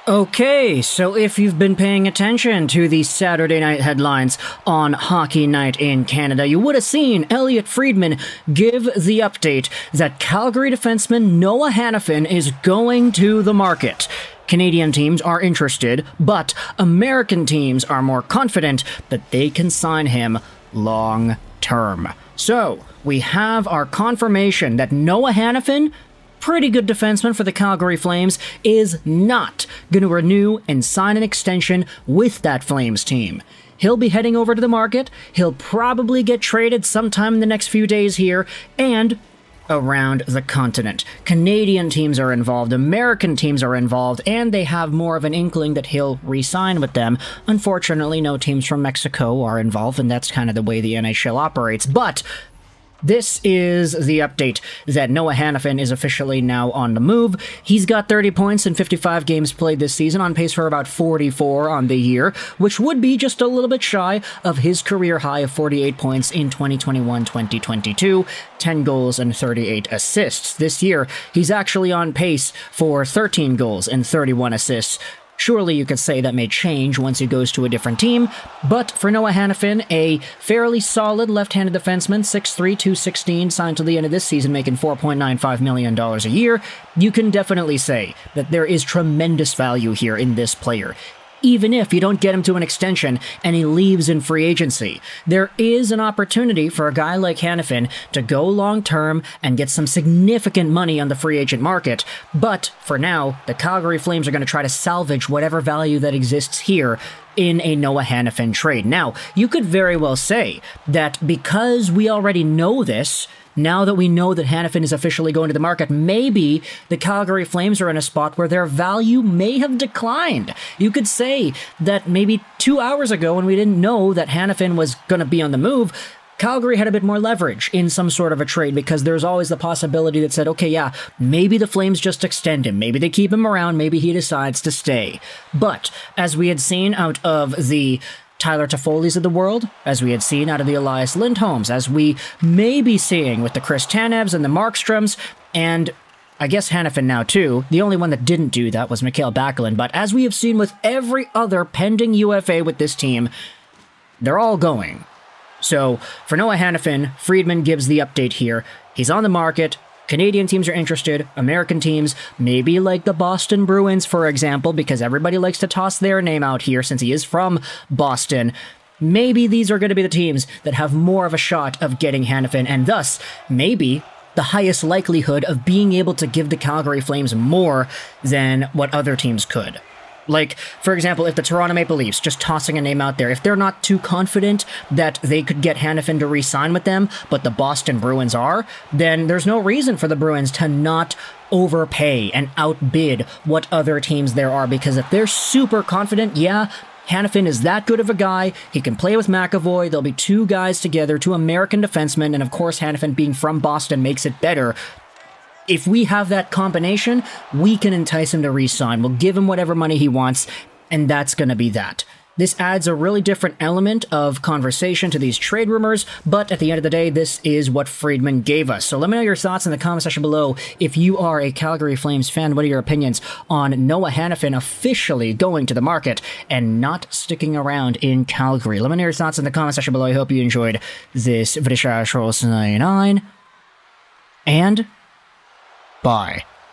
Okay, so if you've been paying attention to the Saturday night headlines on Hockey Night in Canada, you would have seen Elliotte Friedman give the update that Calgary defenseman Noah Hanifin is going to the market. Canadian teams are interested, but American teams are more confident that they can sign him long term. So, we have our confirmation that Noah Hanifin, pretty good defenseman for the Calgary Flames, is not going to renew and sign an extension with that Flames team. He'll be heading over to the market, he'll probably get traded sometime in the next few days here, and around the continent. Canadian teams are involved, American teams are involved, and they have more of an inkling that he'll re-sign with them. Unfortunately, no teams from Mexico are involved, and that's kind of the way the NHL operates, but this is the update that Noah Hanifin is officially now on the move. He's got 30 points in 55 games played this season, on pace for about 44 on the year, which would be just a little bit shy of his career high of 48 points in 2021-2022, 10 goals and 38 assists. This year, he's actually on pace for 13 goals and 31 assists. Surely you could say that may change once he goes to a different team, but for Noah Hanifin, a fairly solid left-handed defenseman, 6'3", 216, signed to the end of this season, making $4.95 million a year, you can definitely say that there is tremendous value here in this player. Even if you don't get him to an extension and he leaves in free agency, there is an opportunity for a guy like Hanifin to go long-term and get some significant money on the free agent market. But for now, the Calgary Flames are going to try to salvage whatever value that exists here in a Noah Hanifin trade. Now, you could very well say that because we already know this, now that we know that Hanifin is officially going to the market, maybe the Calgary Flames are in a spot where their value may have declined. You could say that maybe 2 hours ago, when we didn't know that Hanifin was going to be on the move, Calgary had a bit more leverage in some sort of a trade, because there's always the possibility that said, okay, yeah, maybe the Flames just extend him, maybe they keep him around, maybe he decides to stay. But as we had seen out of the Tyler Toffoli's of the world, as we had seen out of the Elias Lindholms, as we may be seeing with the Chris Tanevs and the Markstroms, and I guess Hanifin now too. The only one that didn't do that was Mikael Backlund, but as we have seen with every other pending UFA with this team, they're all going. So, for Noah Hanifin, Friedman gives the update here. He's on the market. Canadian teams are interested, American teams, maybe like the Boston Bruins, for example, because everybody likes to toss their name out here since he is from Boston. Maybe these are going to be the teams that have more of a shot of getting Hanifin, and thus, maybe the highest likelihood of being able to give the Calgary Flames more than what other teams could. Like, for example, if the Toronto Maple Leafs, just tossing a name out there, if they're not too confident that they could get Hanifin to re-sign with them, but the Boston Bruins are, then there's no reason for the Bruins to not overpay and outbid what other teams there are, because if they're super confident, yeah, Hanifin is that good of a guy, he can play with McAvoy, there'll be two guys together, two American defensemen, and of course Hanifin being from Boston makes it better. If we have that combination, we can entice him to re-sign. We'll give him whatever money he wants, and that's going to be that. This adds a really different element of conversation to these trade rumors, but at the end of the day, this is what Friedman gave us. So let me know your thoughts in the comment section below. If you are a Calgary Flames fan, what are your opinions on Noah Hanifin officially going to the market and not sticking around in Calgary? Let me know your thoughts in the comment section below. I hope you enjoyed this video. And bye.